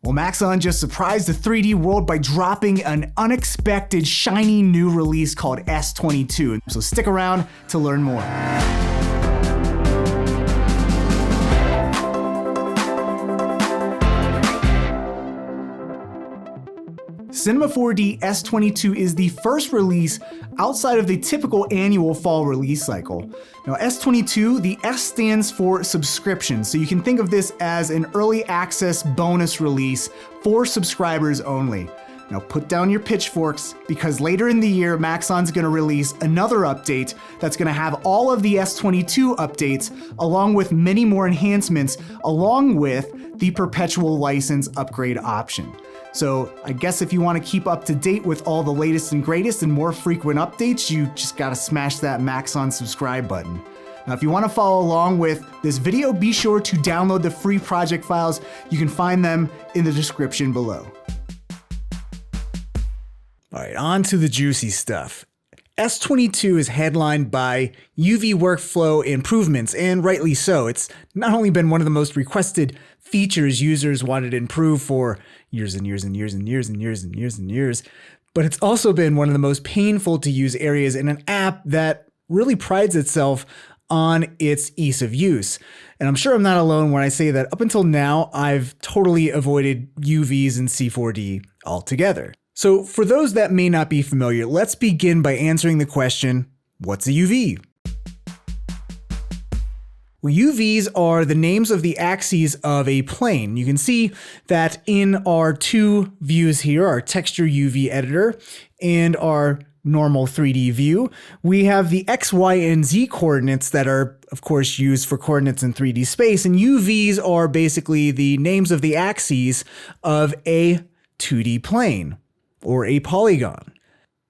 Well, Maxon just surprised the 3D world by dropping an unexpected shiny new release called S22. So stick around to learn more. Cinema 4D S22 is the first release outside of the typical annual fall release cycle. Now S22, the S stands for subscription, so you can think of this as an early access bonus release for subscribers only. Now put down your pitchforks, because later in the year, Maxon's gonna release another update that's gonna have all of the S22 updates, along with many more enhancements, along with the perpetual license upgrade option. So I guess if you want to keep up to date with all the latest and greatest and more frequent updates, you just gotta smash that Maxon subscribe button. Now, if you want to follow along with this video, be sure to download the free project files. You can find them in the description below. All right, on to the juicy stuff. S22 is headlined by UV workflow improvements, and rightly so. It's not only been one of the most requested features users wanted to improve for years and years and years and years and years and years and years, but it's also been one of the most painful to use areas in an app that really prides itself on its ease of use. And I'm sure I'm not alone when I say that up until now, I've totally avoided UVS and C4 D altogether. So for those that may not be familiar, let's begin by answering the question, what's a UV? Well, UVs are the names of the axes of a plane. You can see that in our two views here, our texture UV editor and our normal 3D view, we have the X, Y, and Z coordinates that are, of course, used for coordinates in 3D space. And UVs are basically the names of the axes of a 2D plane or a polygon.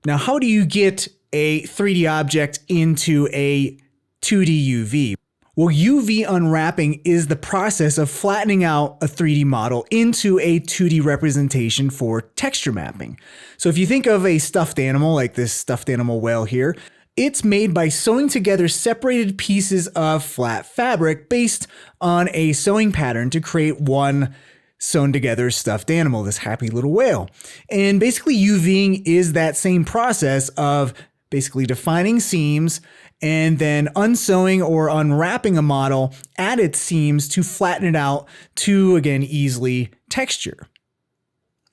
Now, how do you get a 3D object into a 2D UV? Well, UV unwrapping is the process of flattening out a 3D model into a 2D representation for texture mapping. So if you think of a stuffed animal, like this Stuffed.Well here, it's made by sewing together separated pieces of flat fabric based on a sewing pattern to create one sewn together stuffed animal, this happy little whale. And basically UVing is that same process of basically defining seams and then unsewing or unwrapping a model at its seams to flatten it out to, again, easily texture.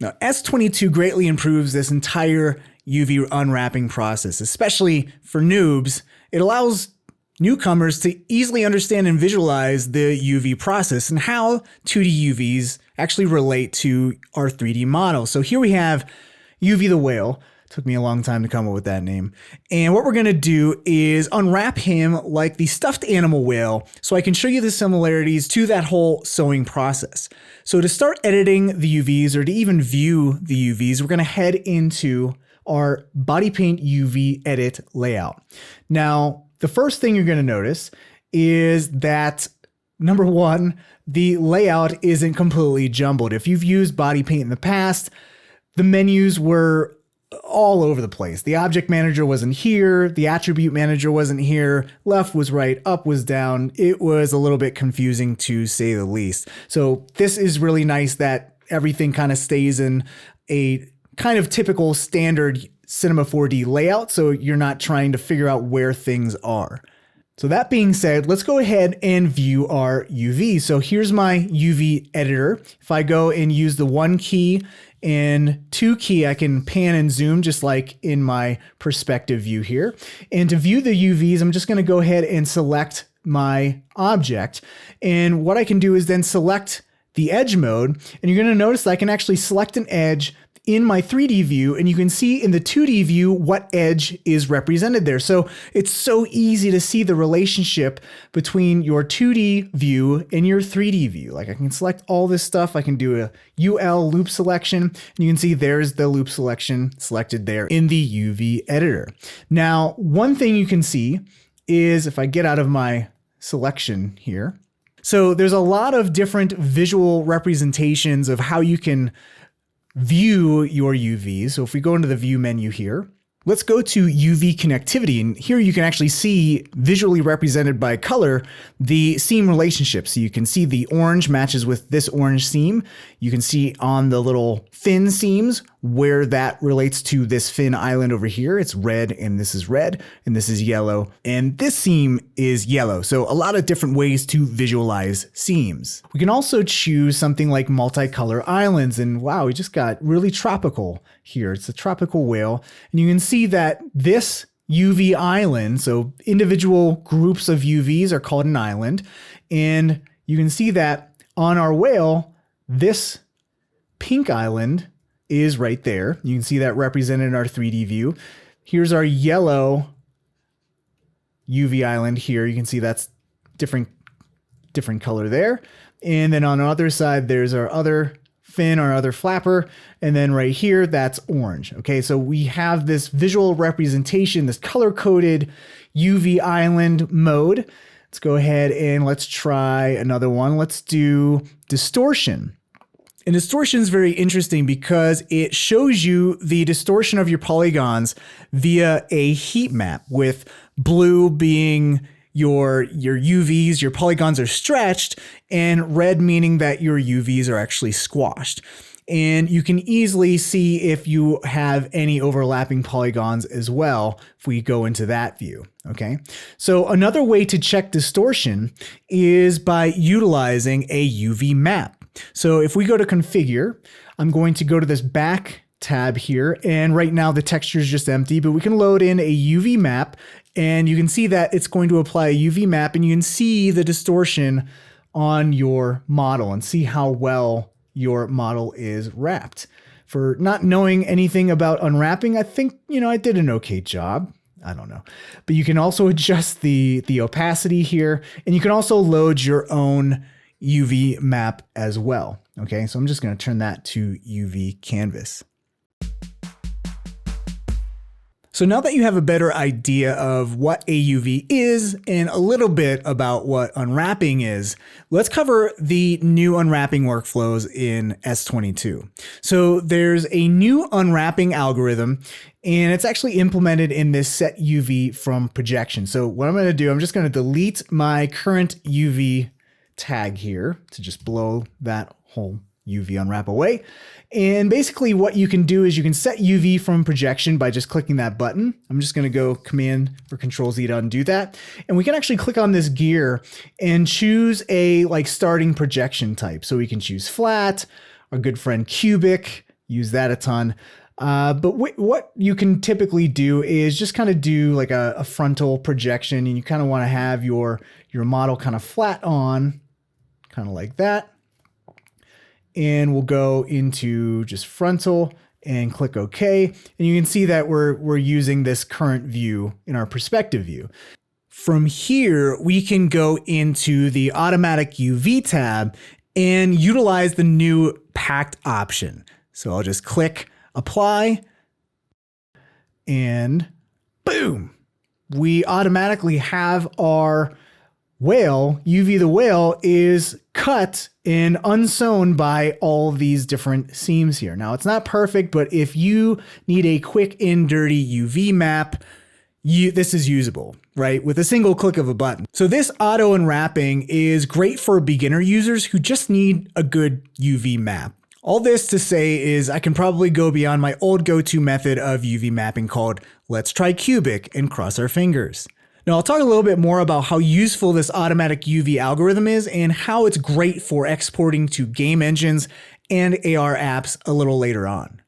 Now, S22 greatly improves this entire UV unwrapping process, especially for noobs. It allows newcomers to easily understand and visualize the UV process and how 2D UVs actually relate to our 3D model. So here we have UV the whale. Took me a long time to come up with that name. And what we're gonna do is unwrap him like the stuffed animal whale so I can show you the similarities to that whole sewing process. So to start editing the UVs, or to even view the UVs, we're gonna head into our body paint UV edit layout. Now, the first thing you're gonna notice is that, number one, the layout isn't completely jumbled. If you've used body paint in the past, the menus were all over the place. The object manager wasn't here, the attribute manager wasn't here, left was right, up was down. It was a little bit confusing to say the least. So this is really nice that everything kind of stays in a kind of typical standard Cinema 4D layout, so you're not trying to figure out where things are. So that being said, let's go ahead and view our UV. So here's my UV editor. If I go and use the 1 key and 2 key, I can pan and zoom just like in my perspective view here. And to view the UVs, I'm just gonna go ahead and select my object. And what I can do is then select the edge mode. And you're gonna notice that I can actually select an edge in my 3D view, and you can see in the 2D view what edge is represented there. So it's so easy to see the relationship between your 2D view and your 3D view. Like I can select all this stuff. I can do a UL loop selection, and you can see there's the loop selection selected there in the UV editor. Now, one thing you can see is if I get out of my selection here, so there's a lot of different visual representations of how you can view your UVs. So if we go into the view menu here, Let's go to UV connectivity, and here you can actually see visually represented by color the seam relationship. So you can see the orange matches with this orange seam. You can see on the little fin seams where that relates to this fin island over here. It's red and this is red and this is yellow and this seam is yellow. So a lot of different ways to visualize seams. We can also choose something like multicolor islands, and wow, we just got really tropical here. It's a tropical whale, and you can see that this UV island, so individual groups of UVs are called an island, and you can see that on our whale, this pink island is right there. You can see that represented in our 3D view. Here's our yellow UV island here. You can see that's different color there. And then on the other side, there's our other fin, our other flapper. And then right here, that's orange. Okay, so we have this visual representation, this color-coded UV island mode. Let's go ahead and let's try another one. Let's do distortion. And distortion is very interesting because it shows you the distortion of your polygons via a heat map, with blue being your UVs, your polygons are stretched, and red meaning that your UVs are actually squashed. And you can easily see if you have any overlapping polygons as well if we go into that view, okay? So another way to check distortion is by utilizing a UV map. So if we go to configure, I'm going to go to this back tab here, and right now the texture is just empty, but we can load in a UV map, and you can see that it's going to apply a UV map, and you can see the distortion on your model and see how well your model is wrapped. For not knowing anything about unwrapping, I think, I did an okay job. I don't know. But you can also adjust the opacity here, and you can also load your own UV map as well. Okay, so I'm just going to turn that to UV canvas. So now that you have a better idea of what AUV is and a little bit about what unwrapping is, let's cover the new unwrapping workflows in S22. So there's a new unwrapping algorithm, and it's actually implemented in this set UV from projection. So what I'm going to do, I'm just going to delete my current UV tag here to just blow that whole UV unwrap away. And basically what you can do is you can set UV from projection by just clicking that button. I'm just going to go Command or Control Z to undo that. And we can actually click on this gear and choose a starting projection type. So we can choose flat, our good friend cubic, use that a ton. But what you can typically do is just kind of do like a frontal projection, and you kind of want to have your model kind of flat on, kind of like that. And we'll go into just frontal and click OK. And you can see that we're using this current view in our perspective view. From here, we can go into the automatic UV tab and utilize the new packed option. So I'll just click apply, and boom, we automatically have our whale, UV the whale, is cut and unsewn by all these different seams here. Now it's not perfect, but if you need a quick and dirty UV map, this is usable, right? With a single click of a button. So this auto unwrapping is great for beginner users who just need a good UV map. All this to say is I can probably go beyond my old go-to method of UV mapping called let's try cubic and cross our fingers. Now I'll talk a little bit more about how useful this automatic UV algorithm is and how it's great for exporting to game engines and AR apps a little later on.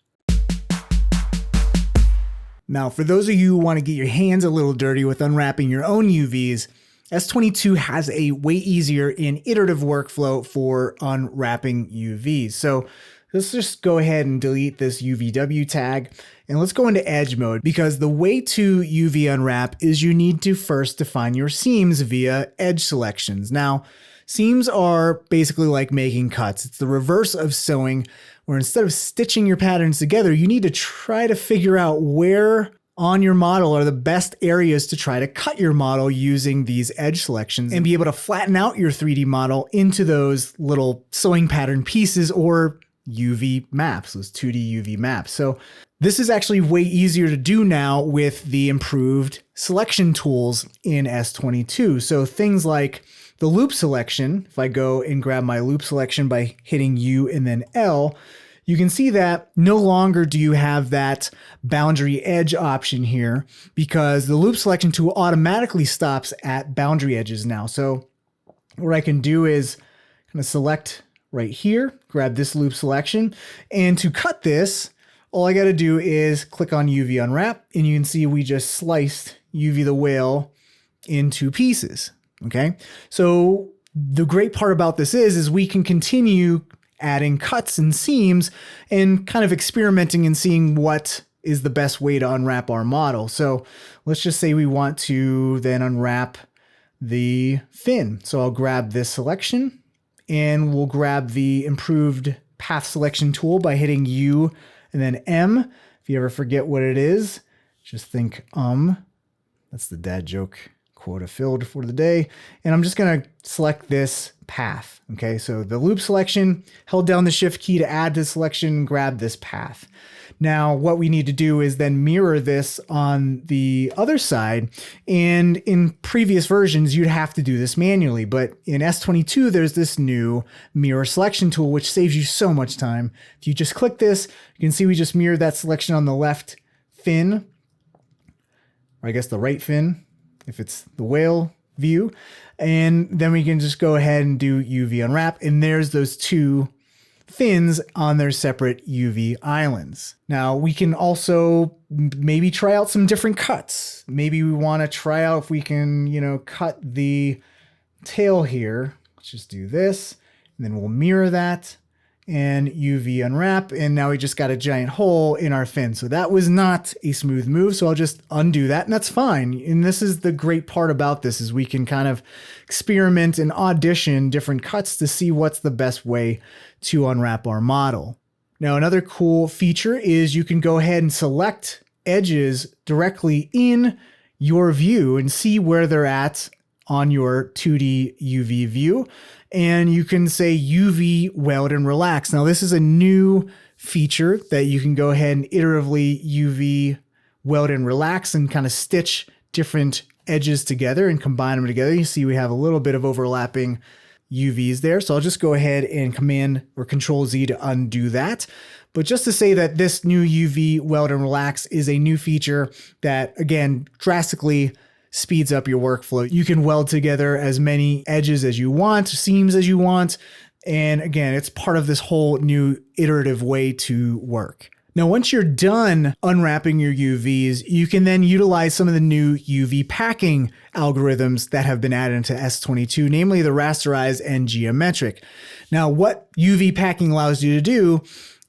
Now, for those of you who want to get your hands a little dirty with unwrapping your own UVs, S22 has a way easier and iterative workflow for unwrapping UVs. So let's just go ahead and delete this UVW tag, and let's go into edge mode, because the way to UV unwrap is you need to first define your seams via edge selections. Now, seams are basically like making cuts. It's the reverse of sewing, where instead of stitching your patterns together, you need to try to figure out where on your model are the best areas to try to cut your model using these edge selections and be able to flatten out your 3D model into those little sewing pattern pieces, or UV maps, those 2D UV maps. So this is actually way easier to do now with the improved selection tools in S22. So things like the loop selection, if I go and grab my loop selection by hitting U and then L, you can see that no longer do you have that boundary edge option here because the loop selection tool automatically stops at boundary edges now. So what I can do is kind of select right here, grab this loop selection, and to cut this, all I got to do is click on UV unwrap, and you can see we just sliced UV the whale into pieces. Okay, so the great part about this is we can continue adding cuts and seams and kind of experimenting and seeing what is the best way to unwrap our model. So let's just say we want to then unwrap the fin. So I'll grab this selection and we'll grab the improved path selection tool by hitting U and then M. If you ever forget what it is, just think That's the dad joke quota filled for the day. And I'm just going to select this path. Okay, so the loop selection, held down the shift key to add to selection, grab this path. Now, what we need to do is then mirror this on the other side. And in previous versions, you'd have to do this manually. But in S22, there's this new mirror selection tool, which saves you so much time. If you just click this, you can see we just mirrored that selection on the left fin, or I guess the right fin, if it's the whale view. And then we can just go ahead and do UV unwrap. And there's those two fins on their separate UV islands. Now we can also maybe try out some different cuts. Maybe we want to try out if we can, cut the tail here. Let's just do this, and then we'll mirror that and UV unwrap. And now we just got a giant hole in our fin. So that was not a smooth move. So I'll just undo that, and that's fine. And this is the great part about this, is we can kind of experiment and audition different cuts to see what's the best way to unwrap our model. Now, another cool feature is you can go ahead and select edges directly in your view and see where they're at on your 2D UV view. And you can say UV weld and relax. Now, this is a new feature that you can go ahead and iteratively UV weld and relax and kind of stitch different edges together and combine them together. You see we have a little bit of overlapping UVs there. So I'll just go ahead and Command or Control Z to undo that. But just to say that this new UV weld and relax is a new feature that, again, drastically speeds up your workflow. You can weld together as many edges as you want, seams as you want. And again, it's part of this whole new iterative way to work. Now, once you're done unwrapping your UVs, you can then utilize some of the new UV packing algorithms that have been added into S22, namely the rasterized and geometric. Now, what UV packing allows you to do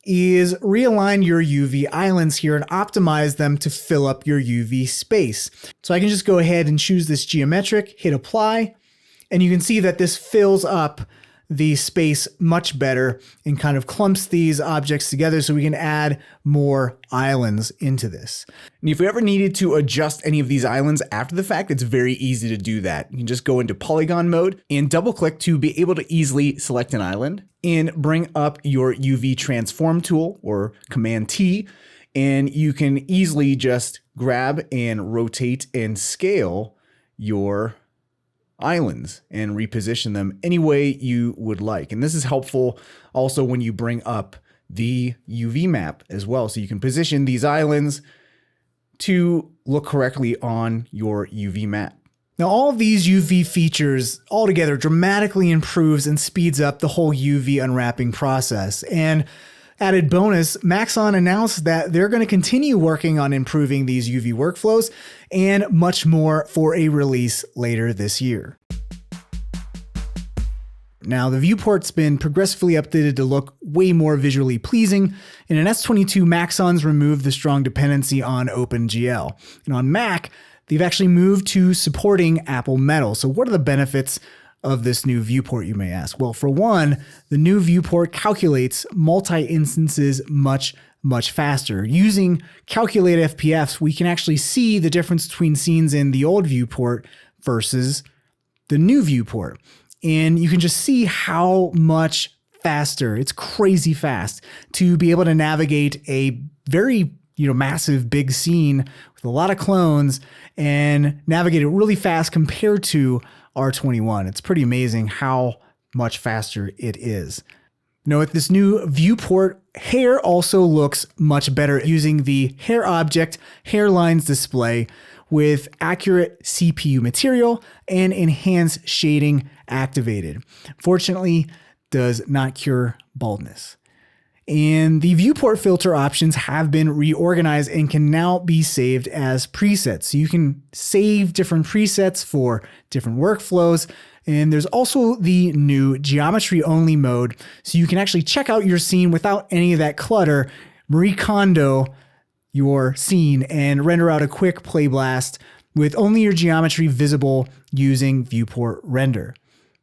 is realign your UV islands here and optimize them to fill up your UV space. So I can just go ahead and choose this geometric, hit apply, and you can see that this fills up the space much better and kind of clumps these objects together so we can add more islands into this. And if you ever needed to adjust any of these islands after the fact, it's very easy to do that. You can just go into polygon mode and double click to be able to easily select an island and bring up your UV transform tool or Command T, and you can easily just grab and rotate and scale your islands and reposition them any way you would like. And this is helpful also when you bring up the UV map as well. So you can position these islands to look correctly on your UV map. Now, all of these UV features altogether dramatically improves and speeds up the whole UV unwrapping process. And added bonus, Maxon announced that they're going to continue working on improving these UV workflows and much more for a release later this year. Now, the viewport's been progressively updated to look way more visually pleasing. And in S22, Maxon's removed the strong dependency on OpenGL. And on Mac, they've actually moved to supporting Apple Metal. So what are the benefits of this new viewport, you may ask? Well, for one, the new viewport calculates multi-instances much faster. Using Calculate FPFs, we can actually see the difference between scenes in the old viewport versus the new viewport. And you can just see how much faster. It's crazy fast to be able to navigate a very massive big scene with a lot of clones and navigate it really fast compared to R21. It's pretty amazing how much faster it is. Now with this new viewport, hair also looks much better using the hair object hair lines display with accurate CPU material and enhanced shading activated. Fortunately, does not cure baldness. And the viewport filter options have been reorganized and can now be saved as presets. So you can save different presets for different workflows. And there's also the new geometry only mode. So you can actually check out your scene without any of that clutter, Marie Kondo your scene and render out a quick play blast with only your geometry visible using viewport render.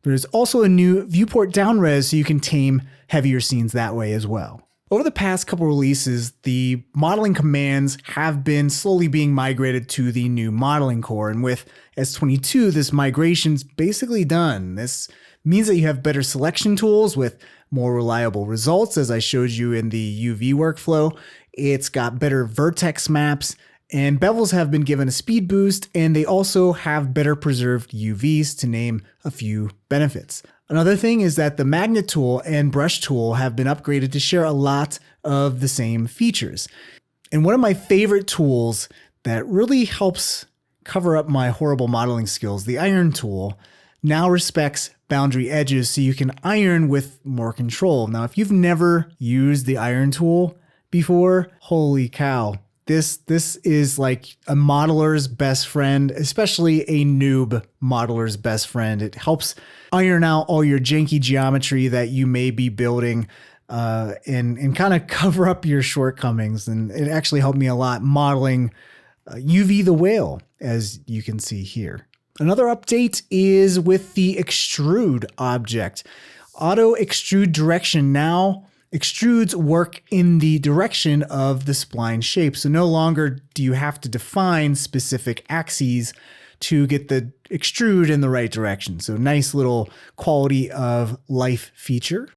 There's also a new viewport downres so you can tame heavier scenes that way as well. Over the past couple releases, the modeling commands have been slowly being migrated to the new modeling core, and with S22, this migration's basically done. This means that you have better selection tools with more reliable results, as I showed you in the UV workflow. It's got better vertex maps, and bevels have been given a speed boost, and they also have better preserved UVs, to name a few benefits. Another thing is that the magnet tool and brush tool have been upgraded to share a lot of the same features. And one of my favorite tools that really helps cover up my horrible modeling skills, the iron tool, now respects boundary edges so you can iron with more control. Now, if you've never used the iron tool before, holy cow. This is like a modeler's best friend, especially a noob modeler's best friend. It helps iron out all your janky geometry that you may be building and kind of cover up your shortcomings. And it actually helped me a lot modeling UV.Well, as you can see here. Another update is with the extrude object. Auto extrude direction now extrudes work in the direction of the spline shape. So no longer do you have to define specific axes to get the extrude in the right direction. So nice little quality of life feature.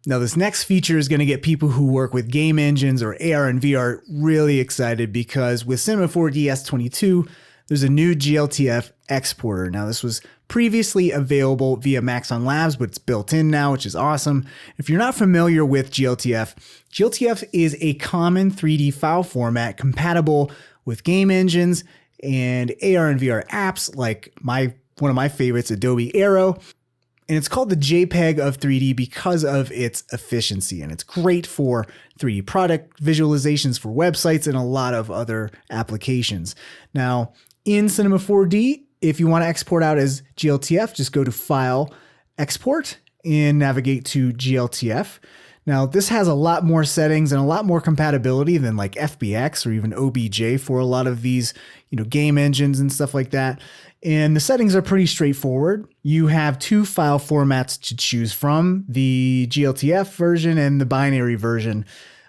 Now this next feature is going to get people who work with game engines or AR and VR really excited, because with Cinema 4D S22, there's a new GLTF exporter. Now this was previously available via Maxon Labs, but it's built in now, which is awesome. If you're not familiar with GLTF, GLTF is a common 3D file format compatible with game engines and AR and VR apps like one of my favorites, Adobe Aero. And it's called the JPEG of 3D because of its efficiency. And it's great for 3D product visualizations for websites and a lot of other applications. Now, in Cinema 4D, if you want to export out as GLTF, just go to File, Export, and navigate to GLTF. Now, this has a lot more settings and a lot more compatibility than like FBX or even OBJ for a lot of these, game engines and stuff like that. And the settings are pretty straightforward. You have two file formats to choose from, the GLTF version and the binary version.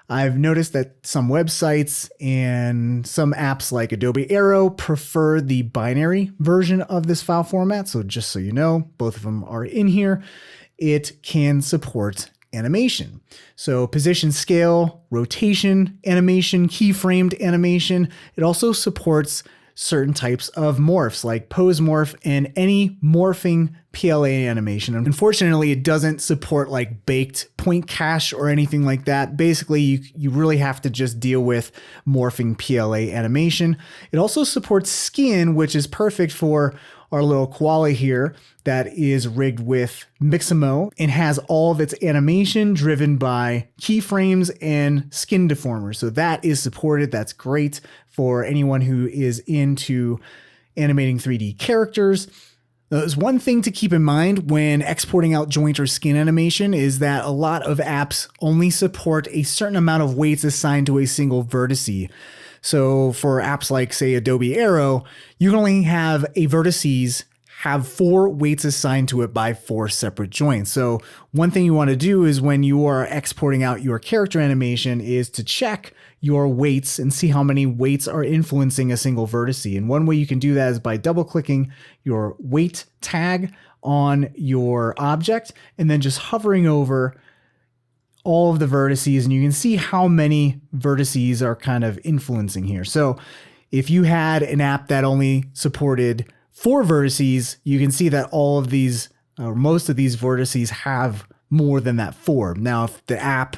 I've noticed that some websites and some apps like Adobe Aero prefer the binary version of this file format. So just so you know, both of them are in here. It can support animation. So position, scale, rotation, animation, keyframed animation. It also supports certain types of morphs like pose morph and any morphing PLA animation. Unfortunately, it doesn't support like baked point cache or anything like that. Basically, you really have to just deal with morphing PLA animation. It also supports skin, which is perfect for our little koala here that is rigged with Mixamo and has all of its animation driven by keyframes and skin deformers. So that is supported. That's great for anyone who is into animating 3D characters. There's one thing to keep in mind when exporting out joint or skin animation is that a lot of apps only support a certain amount of weights assigned to a single vertice. So for apps like, say, Adobe Aero, you can only have a vertices have 4 weights assigned to it by 4 separate joints. So one thing you want to do is when you are exporting out your character animation is to check your weights and see how many weights are influencing a single vertice. And one way you can do that is by double clicking your weight tag on your object and then just hovering over all of the vertices, and you can see how many vertices are kind of influencing here. So if you had an app that only supported 4 vertices, you can see that all of these, or most of these vertices have more than that 4. Now, if the app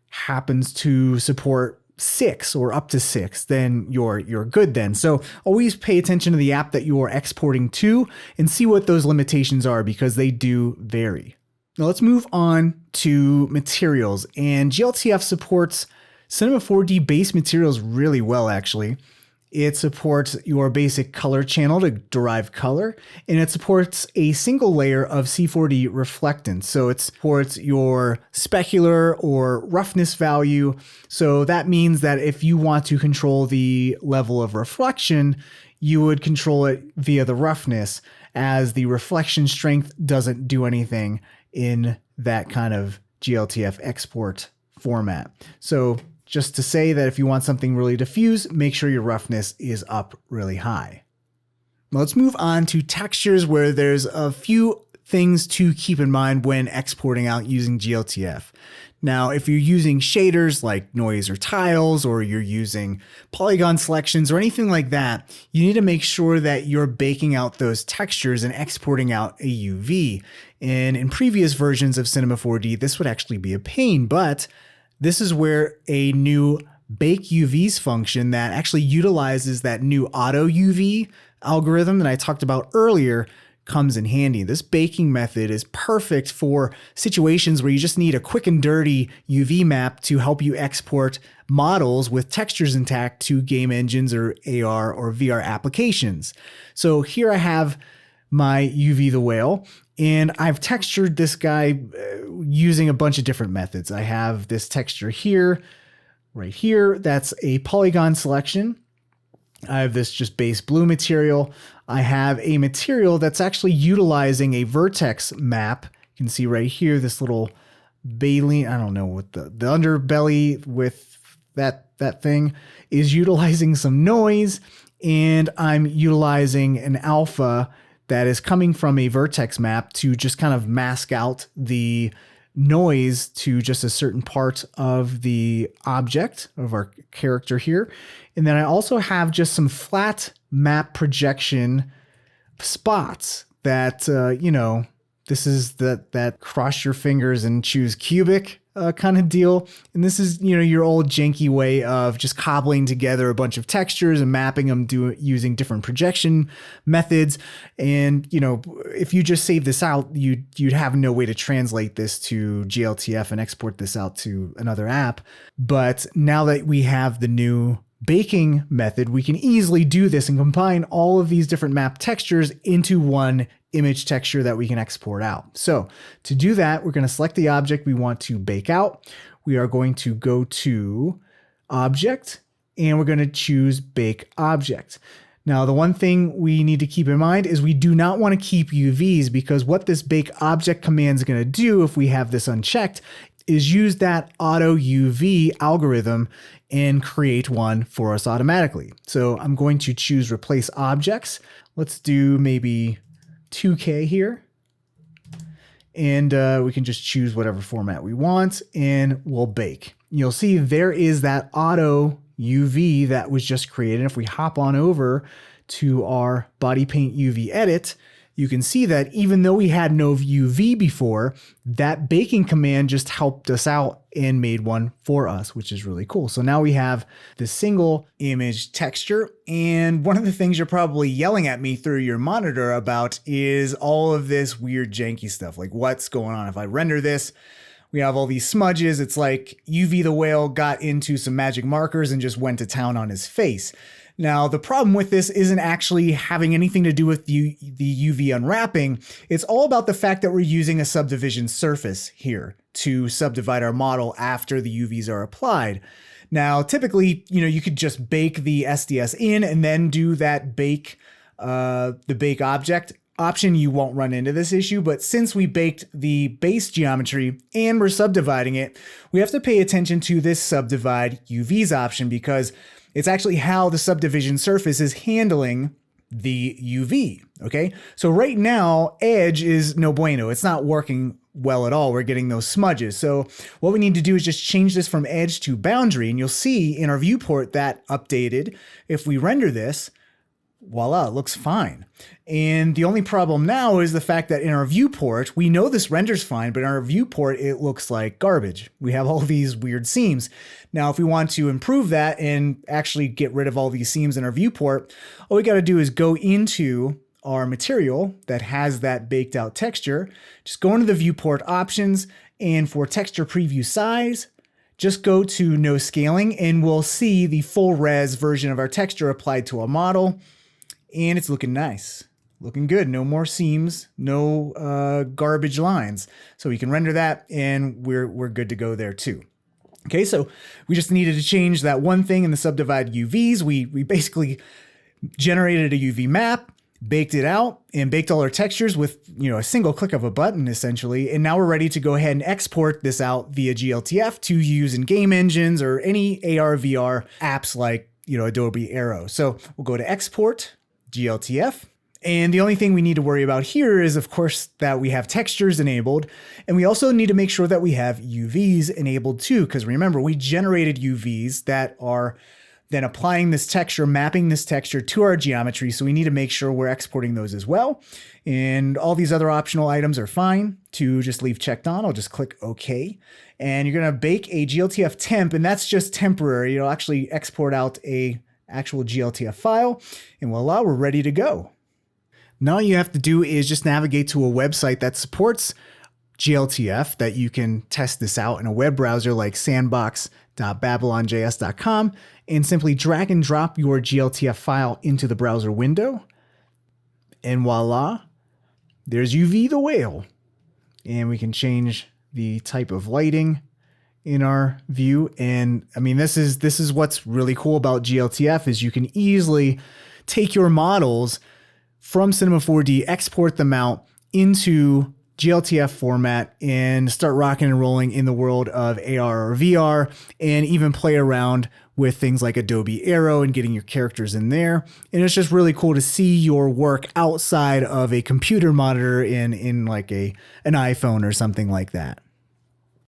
happens to support 6 or up to 6, then you're good then. So always pay attention to the app that you are exporting to and see what those limitations are, because they do vary. Now let's move on to materials, and GLTF supports Cinema 4D base materials really well, actually. It supports your basic color channel to derive color, and it supports a single layer of C4D reflectance. So it supports your specular or roughness value. So that means that if you want to control the level of reflection, you would control it via the roughness, as the reflection strength doesn't do anything in that kind of GLTF export format. So just to say that if you want something really diffuse, make sure your roughness is up really high. Now let's move on to textures, where there's a few things to keep in mind when exporting out using GLTF. Now, if you're using shaders like noise or tiles, or you're using polygon selections or anything like that, you need to make sure that you're baking out those textures and exporting out a UV. And in previous versions of Cinema 4D, this would actually be a pain, but this is where a new bake UVs function that actually utilizes that new auto UV algorithm that I talked about earlier comes in handy. This baking method is perfect for situations where you just need a quick and dirty UV map to help you export models with textures intact to game engines or AR or VR applications. So here I have my UV_The_Whale, and I've textured this guy using a bunch of different methods. I have this texture here, right here. That's a polygon selection. I have this just base blue material. I have a material that's actually utilizing a vertex map. You can see right here, this little baleen, I don't know what the underbelly with that thing is utilizing some noise, and I'm utilizing an alpha that is coming from a vertex map to just kind of mask out the noise to just a certain part of the object of our character here. And then I also have just some flat map projection spots that, this is that cross your fingers and choose cubic kind of deal. And this is, your old janky way of just cobbling together a bunch of textures and mapping them using different projection methods. And, if you just save this out, you'd have no way to translate this to GLTF and export this out to another app. But now that we have the new baking method, we can easily do this and combine all of these different map textures into one image texture that we can export out. So to do that, we're going to select the object we want to bake out. We are going to go to Object, and we're going to choose Bake Object. Now, the one thing we need to keep in mind is we do not want to keep UVs, because what this Bake Object command is going to do if we have this unchecked is use that auto UV algorithm and create one for us automatically. So I'm going to choose Replace Objects. Let's do maybe 2K here. And we can just choose whatever format we want, and we'll bake. You'll see there is that auto UV that was just created. If we hop on over to our body paint UV edit, you can see that even though we had no UV before, that baking command just helped us out and made one for us, which is really cool. So now we have this single image texture. And one of the things you're probably yelling at me through your monitor about is all of this weird janky stuff. Like, what's going on? If I render this, we have all these smudges. It's like UV_The_Whale got into some magic markers and just went to town on his face. Now, the problem with this isn't actually having anything to do with the UV unwrapping. It's all about the fact that we're using a subdivision surface here to subdivide our model after the UVs are applied. Now, typically, you could just bake the SDS in and then do that bake, the bake object option. You won't run into this issue, but since we baked the base geometry and we're subdividing it, we have to pay attention to this subdivide UVs option, because it's actually how the subdivision surface is handling the UV, okay? So right now, edge is no bueno. It's not working well at all. We're getting those smudges. So what we need to do is just change this from edge to boundary, and you'll see in our viewport that updated. If we render this, voila, it looks fine. And the only problem now is the fact that in our viewport, we know this renders fine, but in our viewport, it looks like garbage. We have all these weird seams. Now, if we want to improve that and actually get rid of all these seams in our viewport, all we got to do is go into our material that has that baked out texture, just go into the viewport options, and for texture preview size, just go to no scaling, and we'll see the full res version of our texture applied to a model. And it's looking nice, looking good. No more seams, no garbage lines. So we can render that, and we're good to go there too. Okay, so we just needed to change that one thing in the subdivide UVs. We basically generated a UV map, baked it out, and baked all our textures with a single click of a button essentially. And now we're ready to go ahead and export this out via GLTF to use in game engines or any AR VR apps like Adobe Aero. So we'll go to export, GLTF. And the only thing we need to worry about here is, of course, that we have textures enabled. And we also need to make sure that we have UVs enabled too, because remember, we generated UVs that are then applying this texture, mapping this texture to our geometry. So we need to make sure we're exporting those as well. And all these other optional items are fine to just leave checked on. I'll just click OK. And you're going to bake a GLTF temp, and that's just temporary. It'll actually export out a actual GLTF file, and voila, we're ready to go. Now all you have to do is just navigate to a website that supports GLTF, that you can test this out in a web browser like sandbox.babylonjs.com, and simply drag and drop your GLTF file into the browser window. And voila, there's UV the whale. And we can change the type of lighting in our view. And I mean, this is what's really cool about GLTF is you can easily take your models from Cinema 4D, export them out into GLTF format, and start rocking and rolling in the world of AR or VR, and even play around with things like Adobe Aero and getting your characters in there. And it's just really cool to see your work outside of a computer monitor in like an iPhone or something like that.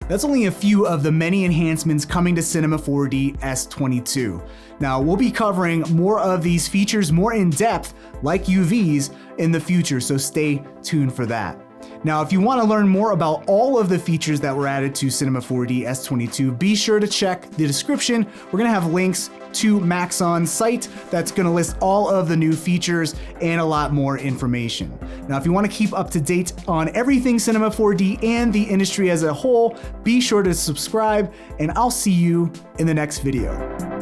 That's only a few of the many enhancements coming to Cinema 4D S22. Now, we'll be covering more of these features more in depth, like UVs, in the future, so stay tuned for that. Now, if you want to learn more about all of the features that were added to Cinema 4D S22, be sure to check the description. We're going to have links to Maxon's site that's going to list all of the new features and a lot more information. Now, if you want to keep up to date on everything Cinema 4D and the industry as a whole, be sure to subscribe, and I'll see you in the next video.